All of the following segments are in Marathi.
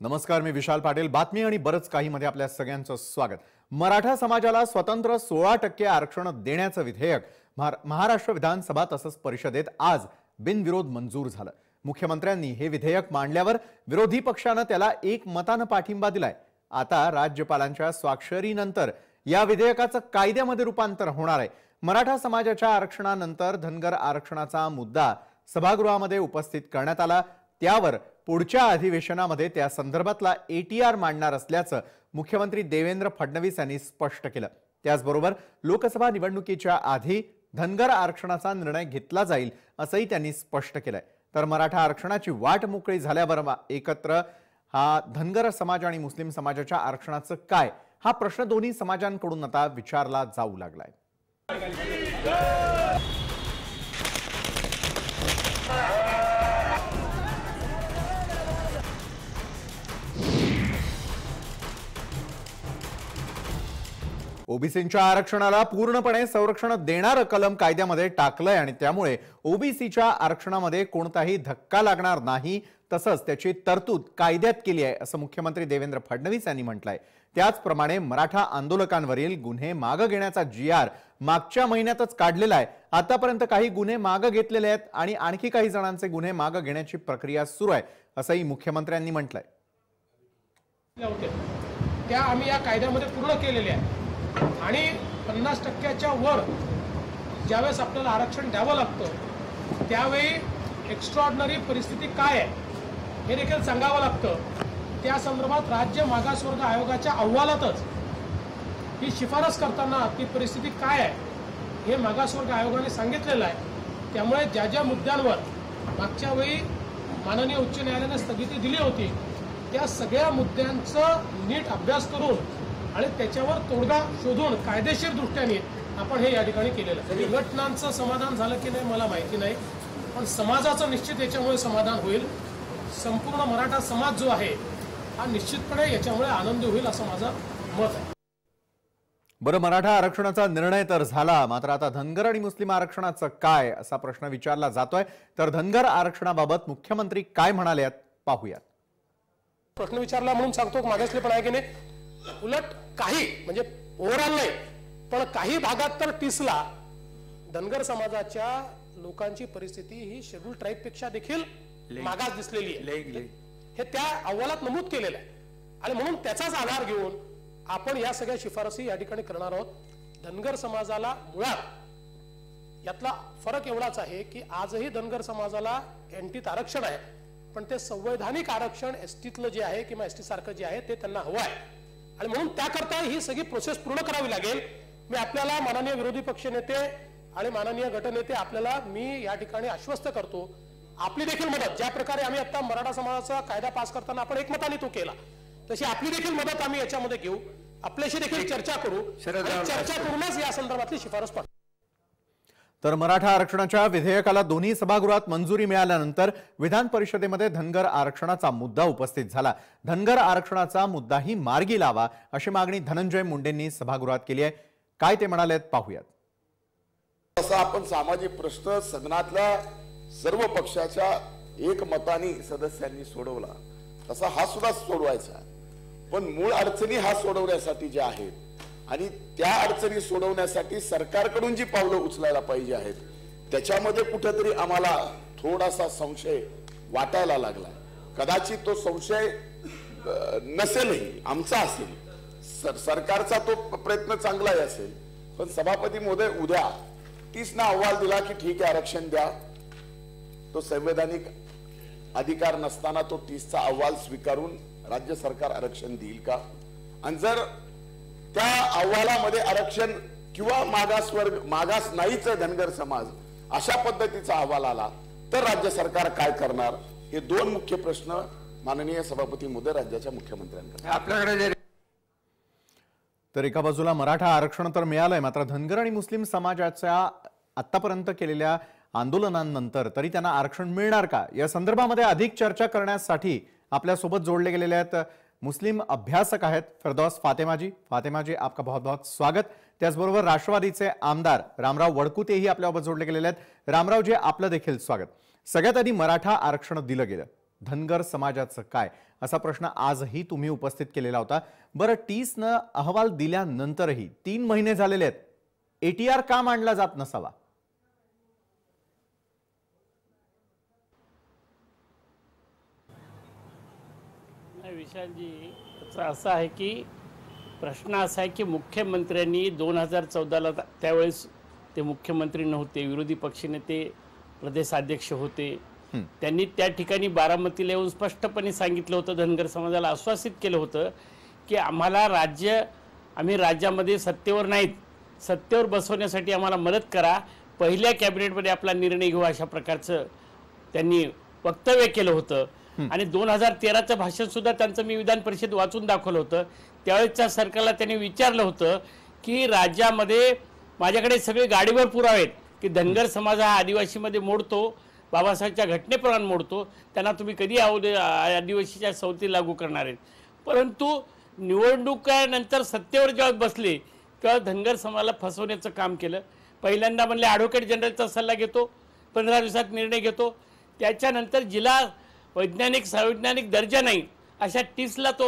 नमस्कार, मी विशाल पाटील. बातमी आणि बरच काही मध्ये आपल्या सगळ्यांचं स्वागत. मराठा समाजाला स्वतंत्र 16% आरक्षण देण्याचं विधेयक महाराष्ट्र विधानसभा तसंच परिषदेत आज बिनविरोध मंजूर झालं. मुख्यमंत्र्यांनी हे विधेयक मांडल्यावर विरोधी पक्षानं त्याला एकमतानं पाठिंबा दिलाय. आता राज्यपालांच्या स्वाक्षरीनंतर या विधेयकाचं कायद्यामध्ये रूपांतर होणार आहे. मराठा समाजाच्या आरक्षणानंतर धनगर आरक्षणाचा मुद्दा सभागृहामध्ये उपस्थित करण्यात आला. त्यावर पुढच्या अधिवेशनामध्ये त्या संदर्भातला ATR मांडणार असल्याचं मुख्यमंत्री देवेंद्र फडणवीस यांनी स्पष्ट केलं. त्याचबरोबर लोकसभा निवडणुकीच्या आधी धनगर आरक्षणाचा निर्णय घेतला जाईल असंही त्यांनी स्पष्ट केलंय. तर मराठा आरक्षणाची वाट मोकळी झाल्यावर एकत्र हा धनगर समाज आणि मुस्लिम समाजाच्या आरक्षणाचं काय, हा प्रश्न दोन्ही समाजांकडून आता विचारला जाऊ लागलाय. ओबीसीच्या आरक्षणाला पूर्णपणे संरक्षण देणारं कलम कायद्यामध्ये टाकलंय आणि त्यामुळे ओबीसीच्या आरक्षणामध्ये कोणताही धक्का लागणार नाही, तसंच त्याची तरतूद कायद्यात केली आहे असं मुख्यमंत्री देवेंद्र फडणवीस यांनी म्हटलंय. त्याचप्रमाणे मराठा आंदोलकांवरील गुन्हे मागे घेण्याचा GR मागच्या महिन्यातच काढलेला आहे. आतापर्यंत काही गुन्हे मागे घेतलेले आहेत आणि आणखी काही जणांचे गुन्हे मागे घेण्याची प्रक्रिया सुरू आहे असंही मुख्यमंत्र्यांनी म्हटलंय. त्या आम्ही या कायद्यामध्ये पूर्ण केलेले आहे आणि 50%च्या वर ज्यावेळेस आपल्याला आरक्षण द्यावं लागतं त्यावेळी एक्स्ट्रॉर्डिनरी परिस्थिती काय आहे हे देखील सांगावं लागतं. त्या संदर्भात राज्य मागासवर्ग आयोगाच्या अहवालातच ही शिफारस करताना ती परिस्थिती काय आहे हे मागासवर्ग आयोगाने सांगितलेलं आहे. त्यामुळे ज्या ज्या मुद्द्यांवर मागच्या वेळी माननीय उच्च न्यायालयाने स्थगिती दिली होती त्या सगळ्या मुद्द्यांचा नीट अभ्यास करून आणि त्याच्यावर तोडगा शोधून कायदेशीर दृष्ट्याने आपण हे या ठिकाणी केलेलं आहे. घटनांचं समाधान झालं की नाही मला माहिती नाही, पण समाजाचं निश्चित याच्यामुळे समाधान होईल. संपूर्ण मराठा समाज जो आहे हा निश्चितपणे याच्यामुळे आनंदी होईल असं माझं मत आहे. बरं, मराठा आरक्षणाचा निर्णय तर झाला, मात्र आता धनगर आणि मुस्लिम आरक्षणाचं काय असा प्रश्न विचारला जातोय. तर धनगर आरक्षणाबाबत मुख्यमंत्री काय म्हणाले पाहूयात. प्रश्न विचारला म्हणून सांगतो मागासले पण आहे की नाही, उलट काही म्हणजे ओव्हरऑल नाही पण काही भागात तर टिसला धनगर समाजाच्या लोकांची परिस्थिती ही शेड्यूल ट्राईब पेक्षा देखील मागास दिसलेली आहे. हे त्या अहवालात नमूद केलेलं आहे आणि म्हणून त्याचाच आधार घेऊन आपण या सगळ्या शिफारसी या ठिकाणी करणार आहोत. धनगर समाजाला मुळात यातला फरक एवढाच आहे की आजही धनगर समाजाला एनटीत आरक्षण आहे, पण ते संवैधानिक आरक्षण एसटीतलं जे आहे किंवा एसटी सारखं जे आहे ते त्यांना हवं आहे आणि म्हणून त्याकरता ही सगळी प्रोसेस पूर्ण करावी लागेल. मी आपल्याला माननीय विरोधी पक्ष नेते आणि माननीय गटनेते आपल्याला मी या ठिकाणी आश्वस्त करतो, आपली देखील मदत ज्या प्रकारे आम्ही आता मराठा समाजाचा कायदा पास करताना आपण एकमताने तो केला तशी आपली देखील मदत आम्ही याच्यामध्ये घेऊ, आपल्याशी देखील चर्चा करू, चर्चा करूनच या संदर्भातली शिफारस पाठवू. तर मराठा आरक्षणाच्या विधेयकाला दोन्ही सभागृहात मंजुरी मिळाल्यानंतर विधान परिषदेमध्ये धनगर आरक्षणाचा मुद्दा उपस्थित झाला. धनगर आरक्षणाचा मुद्दाही मार्गी लावा अशी मागणी धनंजय मुंडेंनी सभागृहात केली आहे. काय ते म्हणाले पाहूयात. असा आपण सामाजिक प्रश्न सदनातल्या सर्व पक्षाच्या एकमताने सदस्यांनी सोडवला तसा हा सुद्धा सोडवायचा, पण मूळ अडचणी हा सोडवण्यासाठी ज्या आहेत आणि त्या अडचणी सोडवण्यासाठी सरकारकडून जी पावलं उचलायला पाहिजे आहेत त्याच्यामध्ये कुठेतरी आम्हाला थोडासा संशय वाटायला लागला. कदाचित तो संशय नसेलही, आमचा असेल, सरकारचा तो प्रयत्न चांगलाही असेल, पण सभापती महोदय उद्या 30 ना अहवाल दिला की ठीक आहे आरक्षण द्या, तो संवैधानिक अधिकार नसताना तो 30चा अहवाल स्वीकारून राज्य सरकार आरक्षण देईल का? आणि जर त्या अहवालामध्ये आरक्षण किंवा मागास नाहीच धनगर समाज अशा पद्धतीचा अहवाल आला तर राज्य सरकार काय करणार? हे दोन मुख्य प्रश्न माननीय सभापती महोदय राज्याच्या मुख्यमंत्र्यांकडे आपल्याकडे. तर एका बाजूला मराठा आरक्षण तर मिळालंय, मात्र धनगर आणि मुस्लिम समाजाच्या आतापर्यंत केलेल्या आंदोलनांनंतर तरी त्यांना आरक्षण मिळणार का या संदर्भामध्ये अधिक चर्चा करण्यासाठी आपल्या सोबत जोडले गेलेले आहेत मुस्लिम अभ्यासक आहेत फिरदौस फातेमाजी. फातेमाजी, आपका बहुत बहुत स्वागत. त्याचबरोबर राष्ट्रवादीचे आमदार रामराव वडकुतेही आपल्यासोबत जोडले गेलेले आहेत. रामरावजी, आपलं देखील स्वागत. सगळ्यात आधी मराठा आरक्षण दिलं गेलं, धनगर समाजाचं काय, असा प्रश्न आजही तुम्ही उपस्थित केलेला होता. बरं, टीसनं अहवाल दिल्यानंतरही 3 महिने झालेले आहेत, एटीआर का मांडला जात नसावा? विशालजी, असं आहे की प्रश्न असा आहे की मुख्यमंत्र्यांनी 2014ला त्यावेळेस ते मुख्यमंत्री नव्हते, विरोधी पक्षनेते प्रदेशाध्यक्ष होते. त्यांनी त्या ठिकाणी बारामतीला येऊन स्पष्टपणे सांगितलं होतं, धनगर समाजाला आश्वासित केलं होतं की आम्ही राज्यामध्ये सत्तेवर नाहीत, सत्तेवर बसवण्यासाठी आम्हाला मदत करा, पहिल्या कॅबिनेटमध्ये आपला निर्णय घेऊ, अशा प्रकारचं त्यांनी वक्तव्य केलं होतं. आणि 2013चं भाषण सुद्धा त्यांचं मी विधान परिषद वाचून दाखवलं होतं. त्यावेळेसच्या सरकारला त्यांनी विचारलं होतं की राज्यामध्ये माझ्याकडे सगळे गाडीवर पुरावे आहेत की धनगर समाज हा आदिवासीमध्ये मोडतो, बाबासाहेबच्या घटनेप्रमाणे मोडतो, त्यांना तुम्ही कधी आदिवासीच्या सवती लागू करणार आहेत. परंतु निवडणुकीनंतर सत्तेवर जेव्हा बसले तेव्हा धनगर समाजाला फसवण्याचं काम केलं. पहिल्यांदा म्हणले ॲडव्होकेट जनरलचा सल्ला घेतो, 15 दिवसात निर्णय घेतो. त्याच्यानंतर जिला संवैधानिक दर्जा नाही अशा टीसला तो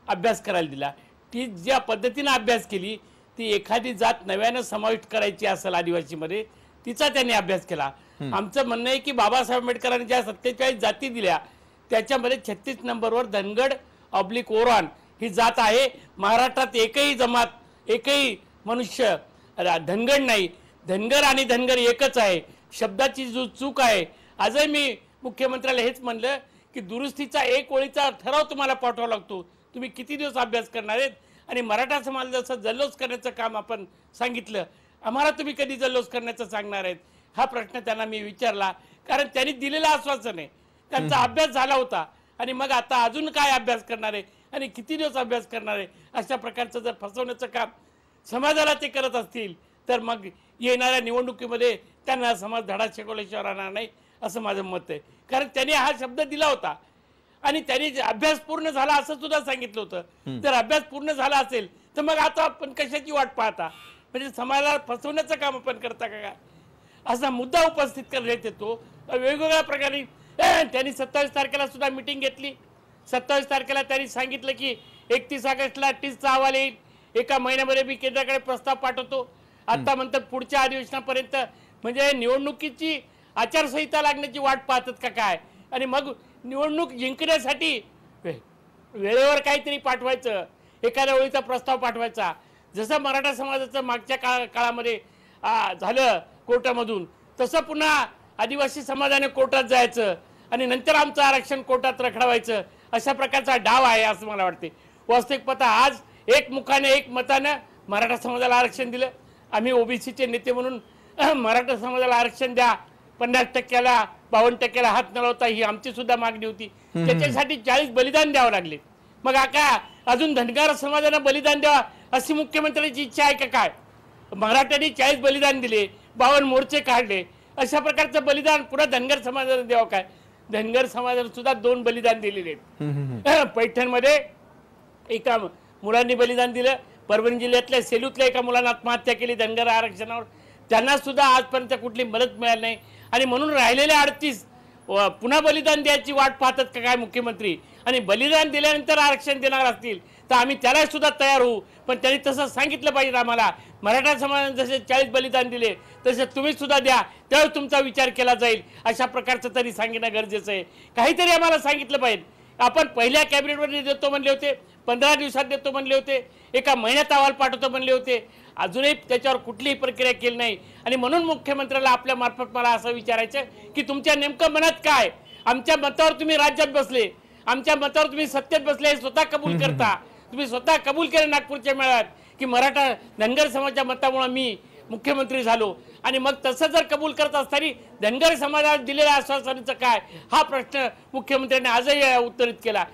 अभ्यास करायला दिला. टीस ज्या पद्धतीनं अभ्यास केली, ती एखादी जात नव्यानं समाविष्ट करायची असेल आदिवासीमध्ये, तिचा त्यांनी अभ्यास केला. आमचं म्हणणं आहे की बाबासाहेब आंबेडकरांनी ज्या 47 जाती दिल्या त्याच्यामध्ये 36 नंबरवर धनगड ऑब्लिक ओरान ही जात आहे. महाराष्ट्रात एकही जमात, एकही मनुष्य धनगड नाही, धनगर आणि धनगर एकच आहे. शब्दाची जो चूक आहे, आजही मी मुख्यमंत्र्याला हेच म्हणलं की दुरुस्तीचा 1 ओळीचा ठराव तुम्हाला पाठवावा लागतो, तुम्ही किती दिवस अभ्यास करणार आहेत? आणि मराठा समाज जसं जल्लोष करण्याचं काम आपण सांगितलं, आम्हाला तुम्ही कधी जल्लोष करण्याचं सांगणार आहेत? हा प्रश्न त्यांना मी विचारला, कारण त्यांनी दिलेलं आश्वासन आहे, त्यांचा अभ्यास झाला होता. आणि मग आता अजून काय अभ्यास करणार आहे आणि किती दिवस अभ्यास करणार आहे? अशा प्रकारचं जर फसवण्याचं काम समाजाला ते करत असतील तर मग येणाऱ्या निवडणुकीमध्ये त्यांना समाज धडा शिकवल्याशिवाय राहणार नाही, असं माझं मत आहे. कारण त्यांनी हा शब्द दिला होता आणि त्यांनी अभ्यास पूर्ण झाला असं सुद्धा सांगितलं होतं. जर अभ्यास पूर्ण झाला असेल तर मग आता आपण कशाची वाट पाहता? म्हणजे समाजाला फसवण्याचं काम आपण करता का काय, असा मुद्दा उपस्थित करण्यात येतो. वेगवेगळ्या प्रकारे त्यांनी 27 तारखेला सुद्धा मिटिंग घेतली. 27 तारखेला त्यांनी सांगितलं की 31 ऑगस्टला टीसचा अहवाल येईल, 1 महिन्यामध्ये मी केंद्राकडे प्रस्ताव पाठवतो. आता म्हणतात पुढच्या अधिवेशनापर्यंत, म्हणजे निवडणुकीची आचारसंहिता लागण्याची वाट पाहतात का काय? आणि मग निवडणूक जिंकण्यासाठी वेळेवर काहीतरी पाठवायचं, एखाद्या ओळीचा प्रस्ताव पाठवायचा. जसं मराठा समाजाचं मागच्या काळामध्ये झालं कोर्टामधून, तसं पुन्हा आदिवासी समाजाने कोर्टात जायचं आणि नंतर आमचं आरक्षण कोर्टात रखडवायचं, अशा प्रकारचा डाव आहे असं मला वाटते. वास्तविक पाहता आज एकमुखाने एक मतानं मराठा समाजाला आरक्षण दिलं. आम्ही ओबीसीचे नेते म्हणून मराठा समाजाला आरक्षण द्या, 50%ला 52%ला हात न लावता ही आमची सुद्धा मागणी होती. त्याच्यासाठी 40 बलिदान द्यावं लागले. मग का अजून धनगर समाजाला बलिदान द्यावा अशी मुख्यमंत्र्यांची इच्छा आहे का काय? मराठ्यांनी 40 बलिदान दिले, 52 मोर्चे काढले, अशा प्रकारचं बलिदान पुन्हा धनगर समाजाला द्यावं काय? धनगर समाजाला सुद्धा 2 बलिदान दिलेले आहेत. पैठणमध्ये एका मुलांनी बलिदान दिलं, परभणी जिल्ह्यातल्या सेलूतल्या एका मुलानं आत्महत्या केली धनगर आरक्षणावर, त्यांना सुद्धा आजपर्यंत कुठली मदत मिळाली नाही. आणि म्हणून राहिलेले 38 पुन्हा बलिदान द्यायची वाट पाहतात का काय मुख्यमंत्री? आणि बलिदान दिल्यानंतर आरक्षण देणार असतील तर आम्ही त्याला सुद्धा तयार होऊ, पण त्यांनी तसं सांगितलं पाहिजे आम्हाला. मराठा समाजाने जसे 40 बलिदान दिले तसे तुम्ही सुद्धा द्या, त्यावेळेस तुमचा विचार केला जाईल, अशा प्रकारचं तरी सांगणं गरजेचं आहे. काहीतरी आम्हाला सांगितलं पाहिजे. आपण पहिल्या कॅबिनेटमध्ये देतो म्हणले होते, 15 दिवसात देतो म्हणले होते, 1 महिन्यात अहवाल पाठवतो म्हणले होते, अजूनही त्याच्यावर कुठलीही प्रक्रिया केली नाही. आणि म्हणून मुख्यमंत्र्याला आपल्या मार्फत मला असं विचारायचं की तुमच्या नेमकं मनात काय? आमच्या मतावर तुम्ही राज्यात बसले, आमच्या मतावर तुम्ही सत्तेत बसले, स्वतः कबूल करता. तुम्ही स्वतः कबूल केलं नागपूरच्या मेळाव्यात की मराठा धनगर समाजाच्या मतामुळे मी मुख्यमंत्री झालो. आणि मग तसं जर कबूल करत असताना धनगर समाजाला दिलेल्या आश्वासनाचं काय, हा प्रश्न मुख्यमंत्र्यांनी आजही उत्तरित केला.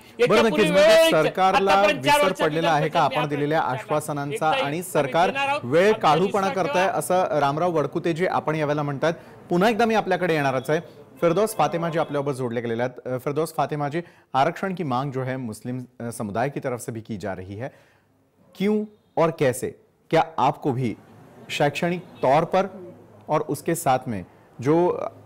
सरकारला विसर पडलेला आहे का आपण दिलेल्या आश्वासनांचा? आणि सरकार वेळ काढूपणा करताय असं रामराव वडकुते आपण यावेळेला म्हणतात. पुन्हा एकदा मी आपल्याकडे येणारच आहे. फिरदौस फातिमा जी आपल्यावर जोड़ने के लिए हैं। फिरदौस फातिमा जी, आरक्षण की मांग जो है मुस्लिम समुदाय की तरफ से भी की जा रही है, क्यों और कैसे? क्या आपको भी शैक्षणिक तौर पर और उसके साथ में जो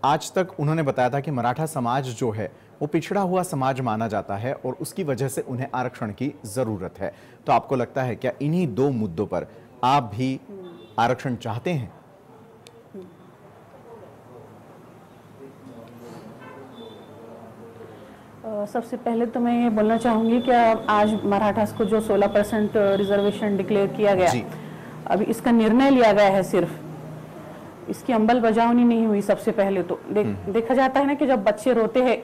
आज तक उन्होंने बताया था कि मराठा समाज जो है वो पिछड़ा हुआ समाज माना जाता है और उसकी वजह से उन्हें आरक्षण की जरूरत है। तो आपको लगता है क्या इन्हीं दो मुद्दों पर आप भी आरक्षण चाहते हैं? सबसे पहले तो मैं ये बोलना चाहूँगी कि आज मराठास को जो 16% रिजर्वेशन डिक्लेयर किया गया, अभी इसका निर्णय लिया गया है, सिर्फ इसकी अंमलबजावनी नहीं हुई। सबसे पहले तो देखा जाता है ना कि जब बच्चे रोते हैं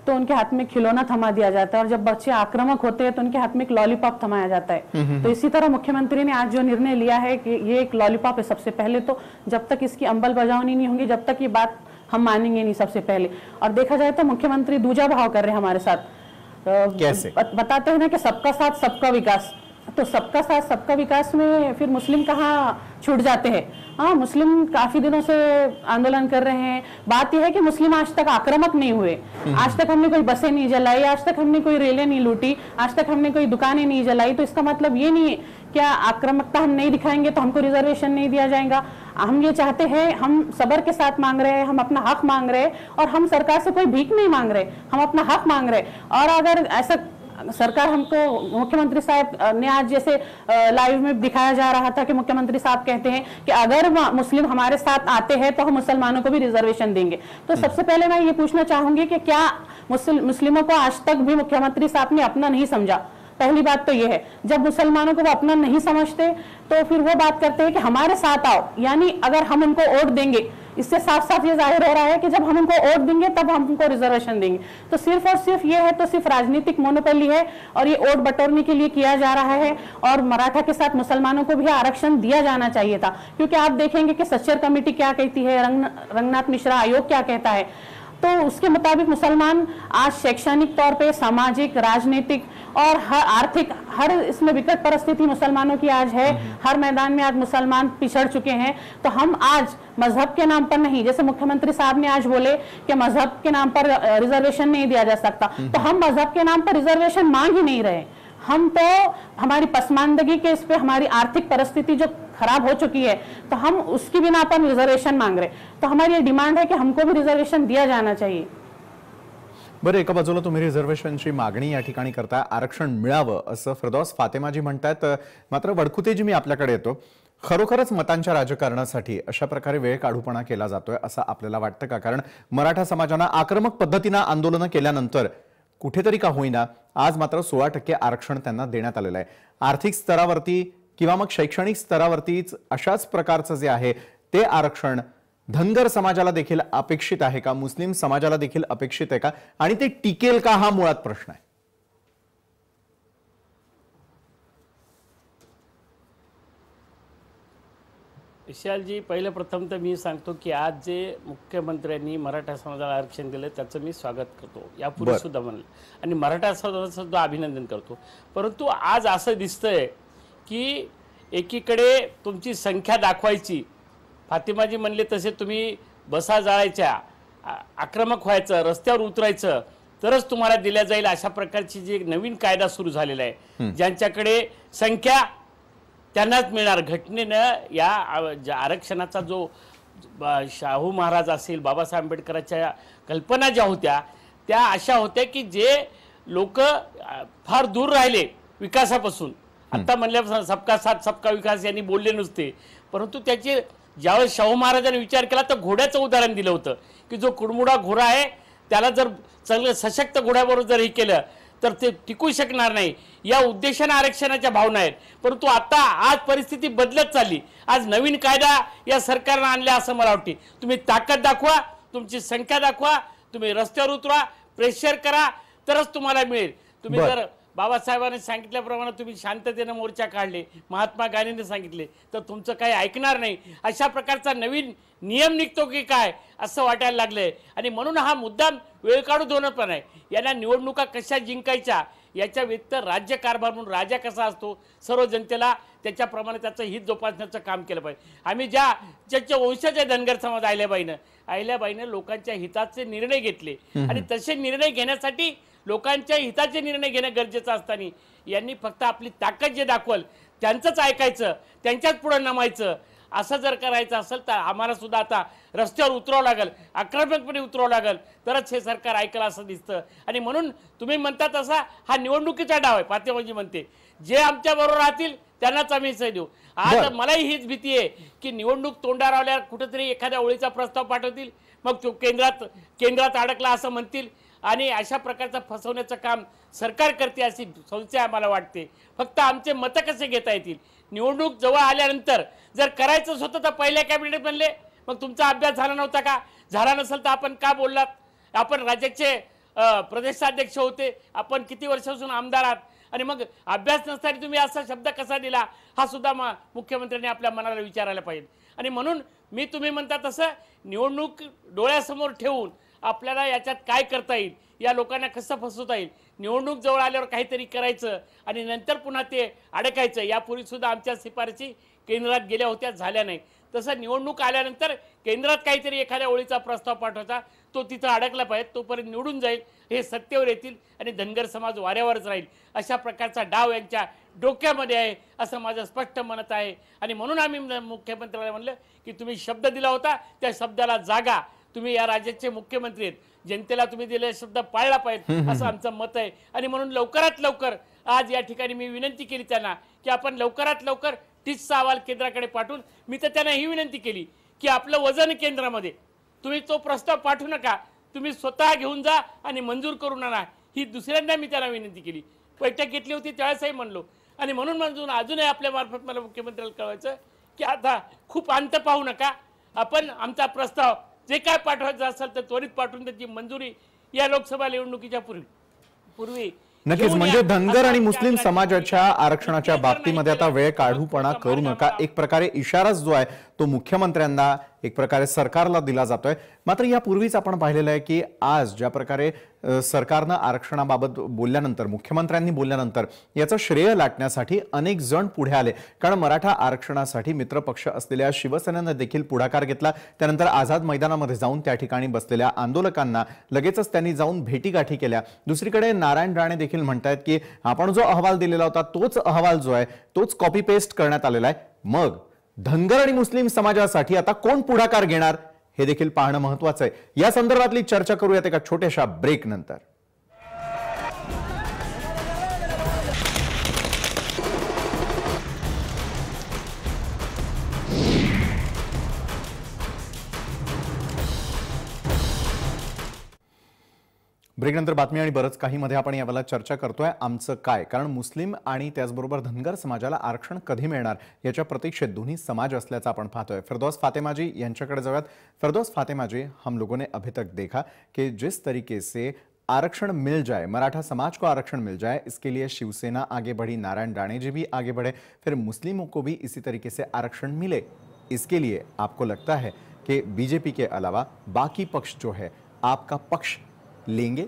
तो उनके हाथ में खिलौना थमा दिया जाता है, और जब बच्चे आक्रामक होते हैं तो उनके हाथ में एक लॉलीपॉप थमाया जाता है। तो इसी तरह मुख्यमंत्री ने आज जो निर्णय लिया है कि ये एक लॉलीपॉप है। सबसे पहले तो जब तक इसकी अंमलबजावनी नहीं होगी, जब तक ये बात हम मानेंगे नहीं सबसे पहले। और देखा जाए तो मुख्यमंत्री दूजा भाव कर रहे हैं हमारे साथ। कैसे? बताते हैं ना कि सबका साथ सबका विकास, तो सबका साथ सबका विकास में फिर मुस्लिम कहाँ छूट जाते हैं? हाँ, मुस्लिम काफी दिनों से आंदोलन कर रहे हैं। बात यह है कि मुस्लिम आज तक आक्रामक नहीं हुए। आज तक हमने कोई बसें नहीं जलाई, आज तक हमने कोई रेलें नहीं लूटी, आज तक हमने कोई दुकानें नहीं जलाई। तो इसका मतलब ये नहीं है क्या आक्रामकता हम नहीं दिखाएंगे तो हमको रिजर्वेशन नहीं दिया जाएगा। हम ये चाहते हैं, हम सबर के साथ मांग रहे हैं, हम अपना हक मांग रहे हैं, और हम सरकार से कोई भीख नहीं मांग रहे, हम अपना हक मांग रहे हैं। और अगर ऐसा सरकार हमको, मुख्यमंत्री साहब ने आज जैसे लाइव में दिखाया जा रहा था कि मुख्यमंत्री साहब कहते हैं कि अगर मुस्लिम हमारे साथ आते हैं तो हम मुसलमानों को भी रिजर्वेशन देंगे। तो सबसे पहले मैं ये पूछना चाहूंगी कि क्या मुस्लिमों को आज तक भी मुख्यमंत्री साहब ने अपना नहीं समझा? पहली बात तो ये है, जब मुसलमानों को वो अपना नहीं समझते तो फिर वो बात करते हैं कि हमारे साथ आओ, यानी अगर हम उनको वोट देंगे, इससे साफ साफ ये जाहिर हो रहा है कि जब हम उनको वोट देंगे तब हम उनको रिजर्वेशन देंगे। तो सिर्फ और सिर्फ ये है तो सिर्फ राजनीतिक मोनोपोली है, और ये वोट बटोरने के लिए किया जा रहा है। और मराठा के साथ मुसलमानों को भी आरक्षण दिया जाना चाहिए था, क्योंकि आप देखेंगे कि सच्चर कमेटी क्या कहती है, रंगनाथ मिश्रा आयोग क्या कहता है, तो उसके मुताबिक मुसलमान आज शैक्षणिक तौर पे, सामाजिक, राजनीतिक और आर्थिक हर इसमें विकट परिस्थिति मुसलमानों की आज है। हर मैदान में आज मुसलमान पिछड़ चुके हैं। तो हम आज मजहब के नाम पर नहीं, जैसे मुख्यमंत्री साहब ने आज बोले कि मजहब के नाम पर रिजर्वेशन नहीं दिया जा सकता, तो हम मजहब के नाम पर रिजर्वेशन मांग ही नहीं रहे। हम तो हमारी पसमानदगी के इस पे, हमारी आर्थिक परिस्थिति जो खराब हो चुकी है, तो हम उसकी बिना पर रिजर्वेशन मांग रहे। तो हमारी ये डिमांड है कि हमको भी रिजर्वेशन दिया जाना चाहिए। बरं, एका बाजूला तुम्ही रिझर्वेशनची मागणी या ठिकाणी करताय, आरक्षण मिळावं असं फिरदौस फातेमाजी म्हणतात। मात्र वडकुतेजी, मी आपल्याकडे येतो। खरोखरच मतांच्या राजकारणासाठी अशा प्रकारे वेळ काढूपणा केला जातोय असं आपल्याला वाटतं का? कारण मराठा समाजानं आक्रमक पद्धतीनं आंदोलन केल्यानंतर कुठेतरी का होईना आज मात्र 16% आरक्षण त्यांना देण्यात आलेलं आहे। आर्थिक स्तरावरती किंवा मग शैक्षणिक स्तरावरतीच अशाच प्रकारचं जे आहे ते आरक्षण धनगर समाजाला देखील अपेक्षित आहे का? मुस्लिम समाजाला देखील अपेक्षित आहे का? आणि ते टिकेल का, हा मुळात प्रश्न आहे। विशालजी, पहिलं प्रथम तर मी सांगतो की आज जे मुख्यमंत्र्यांनी मराठा समाजाला आरक्षण दिलं त्याचं मी स्वागत करतो, यापूर्वी सुद्धा म्हणलं, आणि मराठा समाजाचं सुद्धा अभिनंदन करतो। परंतु आज असं दिसतंय की एकीकडे तुमची संख्या दाखवायची, फातिमाजी म्हणले तसे तुम्ही बसा जाळायच्या, आक्रमक व्हायचं, रस्त्यावर उतरायचं तरच तुम्हाला दिल्या जाईल, अशा प्रकारची जी नवीन कायदा सुरू झालेला आहे। ज्यांच्याकडे संख्या त्यांनाच मिळणार। घटनेनं या आरक्षणाचा जो शाहू महाराज असेल, बाबासाहेब आंबेडकरांच्या कल्पना ज्या होत्या त्या अशा होत्या की जे लोक फार दूर राहिले विकासापासून। आता म्हणल्या सबका साथ सबका विकास यांनी बोलले नुसते, परंतु त्याचे ज्यावेळेस शाहू महाराजांनी विचार केला तर घोड्याचं उदाहरण दिलं होतं की जो कुडमुडा घोडा आहे त्याला जर चांगलं सशक्त घोड्याबरोबर जर हे केलं तर ते टिकू शकणार नाही। या उद्देशाने आरक्षणाच्या भावना आहेत, परंतु आता आज परिस्थिती बदलत चालली। आज नवीन कायदा या सरकारने आणला असं मला वाटते। तुम्ही ताकद दाखवा, तुमची संख्या दाखवा, तुम्ही रस्त्यावर उतरा, प्रेशर करा तरच तुम्हाला मिळेल। तुम्ही जर बाबासाहेबांनी सांगितल्याप्रमाणे तुम्ही शांततेने मोर्चा काढले, महात्मा गांधींनी सांगितले, तर तुमचं काही ऐकणार नाही। अशा प्रकारचा नवीन नियम निघतो की काय असं वाटायला लागलंय, आणि म्हणून हा मुद्दा वेळ काढून होणं पण आहे। यांना निवडणुका कशा जिंकायच्या याच्या व्यतिरिक्त राज्यकारभार म्हणून राजा कसा असतो, सर्व जनतेला त्याच्याप्रमाणे त्याचं हित जोपासण्याचं काम केलं पाहिजे। आम्ही ज्याच्या वंशाचे धनगर समाज अहिल्याबाईनं लोकांच्या हिताचे निर्णय घेतले, आणि तसे निर्णय घेण्यासाठी लोकांच्या हिताचे निर्णय घेणं गरजेचं असताना यांनी फक्त आपली ताकद जे दाखवल त्यांचंच ऐकायचं, त्यांच्याच पुढे नमायचं, असं जर करायचं असेल तर आम्हाला सुद्धा आता रस्त्यावर उतरावं लागेल, आक्रमकपणे उतरावं लागेल, तरच हे सरकार ऐकलं असं दिसतं. आणि म्हणून तुम्ही म्हणता तसा हा निवडणुकीचा डाव आहे. फातेमाजी म्हणते जे आमच्या बरोबर राहतील त्यांनाच आम्ही सही देऊ. आज मलाही हीच भीती आहे की निवडणूक तोंडावर आल्यावर कुठेतरी एखाद्या ओळीचा प्रस्ताव पाठवतील, मग तो केंद्रात अडकला असं म्हणतील आणि अशा प्रकारचं फसवण्याचं काम सरकार करते अशी संशय आम्हाला वाटते. फक्त आमचे मतं कसे घेता येतील. निवडणूक जवळ आल्यानंतर जर करायचंच होतं तर पहिल्या कॅबिनेट बनले, मग तुमचा अभ्यास झाला नव्हता का? झाला नसेल तर आपण का बोललात? आपण राज्याचे प्रदेशाध्यक्ष होते, आपण किती वर्षापासून आमदार आहात आणि मग अभ्यास नसताना तुम्ही असा शब्द कसा दिला हा सुद्धा मुख्यमंत्र्यांनी आपल्या मनाला विचारायला पाहिजे. आणि म्हणून मी तुम्ही म्हणता तसं निवडणूक डोळ्यासमोर ठेवून आपल्याला याच्यात काय करता येईल, या लोकांना कसं फसवता येईल, निवडणूक जवळ आल्यावर काहीतरी करायचं आणि नंतर पुन्हा ते अडकायचं. यापूर्वी सुद्धा आमच्या शिफारशी केंद्रात गेल्या होत्या, झाल्या नाही. तसं निवडणूक आल्यानंतर केंद्रात काहीतरी एखाद्या ओळीचा प्रस्ताव पाठवायचा, तो तिथं अडकला पाहिजे, तोपर्यंत निवडून जाईल, हे सत्तेवर येतील आणि धनगर समाज वाऱ्यावरच राहील. अशा प्रकारचा डाव यांच्या डोक्यामध्ये आहे असं माझं स्पष्ट म्हणत आहे. आणि म्हणून आम्ही मुख्यमंत्र्यांना म्हणलं की तुम्ही शब्द दिला होता त्या शब्दाला जागा. तुम्ही या राज्याचे मुख्यमंत्री आहेत, जनतेला तुम्ही दिलेला शब्द पाळला पाहिजे असं आमचं मत आहे. आणि म्हणून लवकरात लवकर आज या ठिकाणी मी विनंती केली त्यांना की आपण लवकरात लवकर टीचचा अहवाल केंद्राकडे पाठवून, मी तर त्यांना ही विनंती केली की आपलं वजन केंद्रामध्ये, तुम्ही तो प्रस्ताव पाठवू नका, तुम्ही स्वतः घेऊन जा आणि मंजूर करून आणा. ही दुसऱ्यांदा मी त्यांना विनंती केली. बैठक घेतली होती त्यावेळेसही म्हणलो. आणि म्हणून अजूनही आपल्या मार्फत मला मुख्यमंत्र्याला कळवायचं की आता खूप अंत पाहू नका, आपण आमचा प्रस्ताव जे काय पाठवायचं असेल तर त्वरित पाठवून त्याची मंजुरी या लोकसभा निवडणुकीच्या पूर्वी नक्कीच. म्हणजे धनगर आणि मुस्लिम समाजाच्या आरक्षणाच्या बाबतीमध्ये आता वेळ काढूपणा करू नका, एक प्रकारे इशाराच जो आहे तो मुख्यमंत्र्यांना एक प्रकारे सरकारला दिला जातोय. मात्र यापूर्वीच आपण पाहिलेलं आहे की आज ज्या प्रकारे सरकारनं आरक्षणाबाबत बोलल्यानंतर, मुख्यमंत्र्यांनी बोलल्यानंतर याचं श्रेय लाटण्यासाठी अनेक जण पुढे आले. कारण मराठा आरक्षणासाठी मित्रपक्ष असलेल्या शिवसेनेनं देखील पुढाकार घेतला. त्यानंतर आझाद मैदानामध्ये जाऊन त्या ठिकाणी बसलेल्या आंदोलकांना लगेचच त्यांनी जाऊन भेटीगाठी केल्या. दुसरीकडे नारायण राणे देखील म्हणतायत की आपण जो अहवाल दिलेला होता तोच अहवाल जो आहे तोच कॉपी पेस्ट करण्यात आलेला आहे. मग धनगर आणि मुस्लिम समाजासाठी आता कोण पुढाकार घेणार हे देखील पाहणं महत्त्वाचं आहे. या संदर्भातली चर्चा करूयात एका छोट्याशा ब्रेक नंतर. ब्रेकनंतर बातमी आणि बरंच काही मध्ये आपण यावेळेला चर्चा करतोय आमचं काय. कारण मुस्लिम आणि त्याचबरोबर धनगर समाजाला आरक्षण कधी मिळणार याच्या प्रतीक्षेत दोन्ही समाज असल्याचं आपण पाहतोय. फिरदौस फातेमाजी यांच्याकडे जाऊयात. फिरदौस फातेमाजी, हम लोगों ने अभी तक देखा कि जिस तरीके से आरक्षण मिल जाए, मराठा समाज को आरक्षण मिल जाए, इसके लिए शिवसेना आगे बढ़ी, नारायण राणे जी भी आगे बढ़े, फिर मुस्लिमों को भी इसी तरीके से आरक्षण मिले. इसके लिए आपको लगता है कि बीजेपी के अलावा बाकी पक्ष जो है आपका पक्ष लेंगे?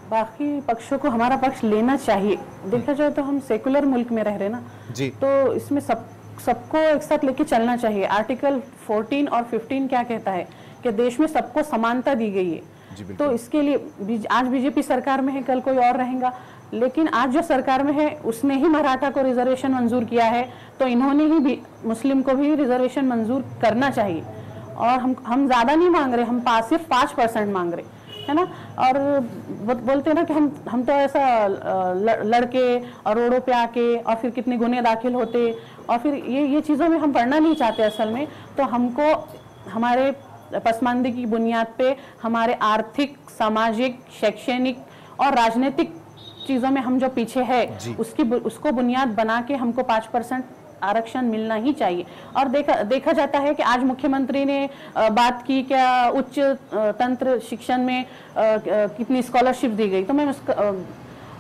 बाकी पक्षों को हमारा पक्ष लेना चाहिए. देखा जाए तो हम सेकुलर मुल्क में रह रहे ना जी, तो इसमें सबको एक साथ लेके चलना चाहिए. आर्टिकल 14 और 15 क्या कहता है कि देश में सबको समानता दी गई है. तो इसके लिए आज बीजेपी सरकार में है, कल कोई और रहेगा, लेकिन आज जो सरकार में है उसने ही मराठा को रिजर्वेशन मंजूर किया है, तो इन्होंने ही मुस्लिम को भी रिजर्वेशन मंजूर करना चाहिए. और हम ज्यादा नहीं मांग रहे, हम सिर्फ 5% मांग रहे है ना. और बोलते हैं ना कि हम तो ऐसा लड़के और रोडों पे आके और फिर कितने गुने दाखिल होते और फिर ये चीज़ों में हम पढ़ना नहीं चाहते असल में. तो हमको हमारे पसमानदगी की बुनियाद पे हमारे आर्थिक, सामाजिक, शैक्षणिक और राजनीतिक चीज़ों में हम जो पीछे है उसको बुनियाद बना के हमको 5% आरक्षण मिलना ही चाहिए. और देखा जाता है कि आज मुख्यमंत्री ने बात की क्या उच्च तंत्र शिक्षण में कितनी स्कॉलरशिप दी गई. तो मैं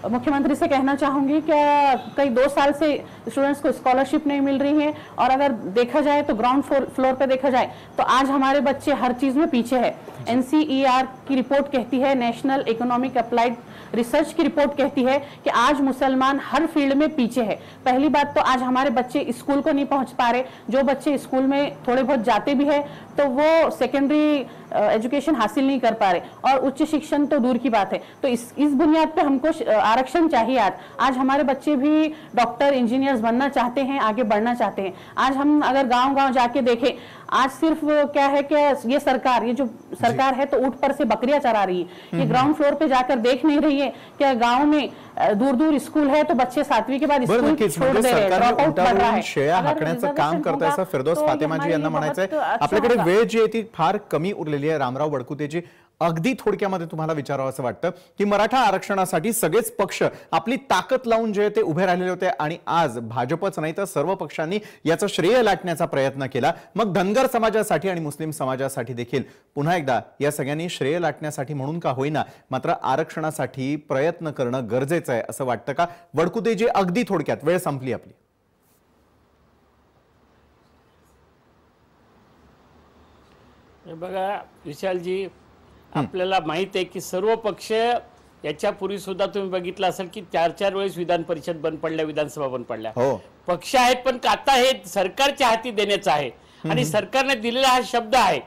मुख्यमंत्री से कहना चाहूंगी क्या कई 2 साल से स्टूडेंट्स को स्कॉलरशिप नहीं मिल रही है. और अगर देखा जाए तो ग्राउंड फ्लोर पे देखा जाए तो आज हमारे बच्चे हर चीज में पीछे है. NCER की रिपोर्ट कहती है, नेशनल इकोनॉमिक अप्लाइड रिसर्च की रिपोर्ट कहती है कि आज मुसलमान हर फील्ड में पीछे है. पहली बात तो आज हमारे बच्चे स्कूल को नहीं पहुंच पा रहे. जो बच्चे स्कूल में थोड़े बहुत जाते भी है तो वो सेकेंडरी एजुकेशन हासिल नहीं कर पा रहे, और उच्च शिक्षण तो दूर की बात है। तो इस बुनियाद पे हमको आरक्षण चाहिए। आज हमारे बच्चे भी डॉक्टर इंजीनियर्स बनना चाहते हैं, आगे बढ़ना चाहते हैं। आज हम अगर गांव-गांव जाके देखें, आज सिर्फ क्या है कि ये जो सरकार है तो ऊंट पर से बकरियां चरा रही है। ये ग्राउंड फ्लोर पे जाकर देख नहीं रही है कि गांव में दूर-दूर स्कूल है तो बच्चे 7वीं के बाद स्कूल छोड़ दे रहे हैं, ड्रॉप आउट कर रहा है। शेळ्या हाकण्याचं काम करताय असं फिरदौस फातेमाजी यांना म्हणायचंय। आपल्याकडे वेळ जी आहे ती फार कमी उरलेली आहे। रामराव वडकुतेजी, अगदी थोडक्यामध्ये तुम्हाला विचारावं असं वाटतं की मराठा आरक्षणासाठी सगळेच पक्ष आपली ताकद लावून जे ते उभे राहिलेले होते आणि आज भाजपच नाही तर सर्व पक्षांनी याचं श्रेय लाटण्याचा प्रयत्न केला। मग धनगर समाजासाठी आणि मुस्लिम समाजासाठी देखील पुन्हा एकदा या सगळ्यांनी श्रेय लाटण्यासाठी म्हणून का होईना मात्र आरक्षणासाठी प्रयत्न करणं गरजेचं आहे असं वाटतं का? वडकुतेजी, अगदी थोडक्यात, वेळ संपली आपली। बघा विशालजी, आपल्याला माहित आहे की सर्व पक्ष याच्यापूर्वी सुद्धा तुम्ही बघितलं असेल की 4-4 वेळेस विधान परिषद बंद पडल्या, विधानसभा बंद पडल्या। पक्ष आहेत पण आता हे सरकारच्या हाती देण्याचं आहे आणि सरकारने दिलेला हा शब्द आहे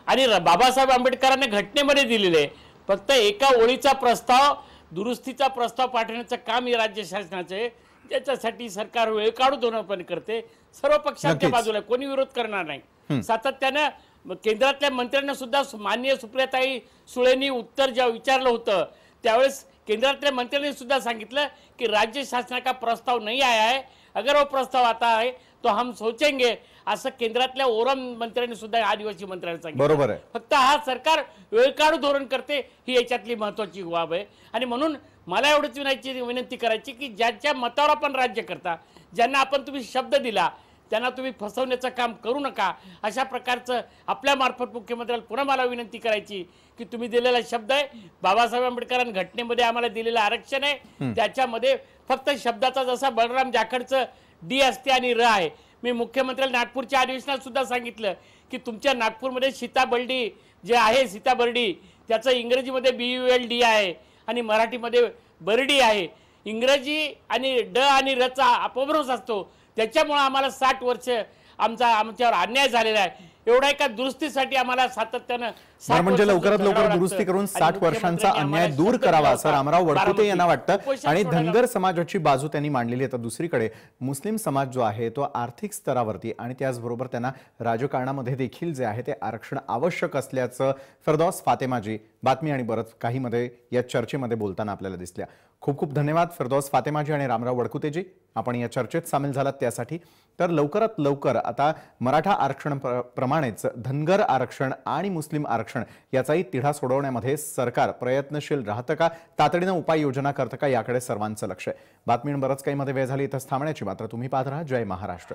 आणि बाबासाहेब आंबेडकरांनी घटनेमध्ये दिलेले फक्त एका ओळीचा प्रस्ताव, दुरुस्तीचा प्रस्ताव पाठवण्याचं काम हे राज्य शासनाचं आहे, ज्याच्यासाठी सरकार वेळ काढून धोरण करते। सर्व पक्षांच्या बाजूला कोणी विरोध करणार नाही। सातत्यानं केंद्रातल्या मंत्र्यांना सुद्धा माननीय सुप्रियाताई सुळेंनी उत्तर जेव्हा विचारलं होतं त्यावेळेस केंद्रातल्या मंत्र्यांनी सुद्धा सांगितलं कि राज्य शासन का प्रस्ताव नहीं आया है, अगर वो प्रस्ताव आता है तो हम सोचेंगे, असं केंद्रातल्या ओरम मंत्र्यांनी सुद्धा आदिवासी मंत्र्यांनी सांगितलं। बरोबर आहे। फक्त हा सरकार वेळ काढून धोरण करते ही याच्यातली महत्त्वाची बाब आहे आणि म्हणून मला एवढंच विनंती करायची की ज्यांच्या मतावर आपण राज्य करता, ज्यांना आपण तुम्ही शब्द दिला त्यांना तुम्ही फसवण्याचं काम करू नका। अशा प्रकारचं आपल्या मार्फत मुख्यमंत्र्याला पुन्हा मला विनंती करायची की तुम्ही दिलेला शब्द आहे, बाबासाहेब आंबेडकरांनी घटनेमध्ये आम्हाला दिलेलं आरक्षण आहे, त्याच्यामध्ये फक्त शब्दाचा जसा बलराम जाखडचं डी असते आणि र आहे। मी मुख्यमंत्र्याला नागपूरच्या अधिवेशनात सुद्धा सांगितलं की तुमच्या नागपूरमध्ये सीताबर्डी जे आहे, सीताबर्डी त्याचं इंग्रजीमध्ये BULD आहे आणि मराठीमध्ये बर्डी आहे। इंग्रजी आणि ड आणि रचा अपभ्रंश असतो, त्याच्यामुळे आम्हाला 60 वर्ष आमच्यावर अन्याय झालेला आहे। एवढा एका दुरुस्तीसाठी आम्हाला सातत्यानं म्हणजे लवकरात लवकर दुरुस्ती करून 60 वर्षांचा अन्याय दूर करावा असं रामराव वडकुते यांना वाटतं आणि धनगर समाजाची बाजू त्यांनी मांडलेली आहे। तर दुसरीकडे मुस्लिम समाज जो आहे तो आर्थिक स्तरावरती आणि त्याचबरोबर त्यांना राजकारणामध्ये देखील जे आहे ते आरक्षण आवश्यक असल्याचं फिरदौस फातेमाजी बातमी आणि बरंच काही मध्ये या चर्चेमध्ये बोलताना आपल्याला दिसल्या। खूप खूप धन्यवाद फिरदौस फातेमाजी आणि रामराव वडकुतेजी, आपण या चर्चेत सामील झालात त्यासाठी। तर लवकरात लवकर आता मराठा आरक्षण प्रमाणेच धनगर आरक्षण आणि मुस्लिम आरक्षण याचाही तिढा सोडवण्यामध्ये सरकार प्रयत्नशील राहतं का, तातडीनं उपाययोजना करतं का, याकडे सर्वांचं लक्ष आहे। बातमी बरंच काही मध्ये वेळ झाली इथंच थांबण्याची, मात्र तुम्ही पाहत राहा जय महाराष्ट्र।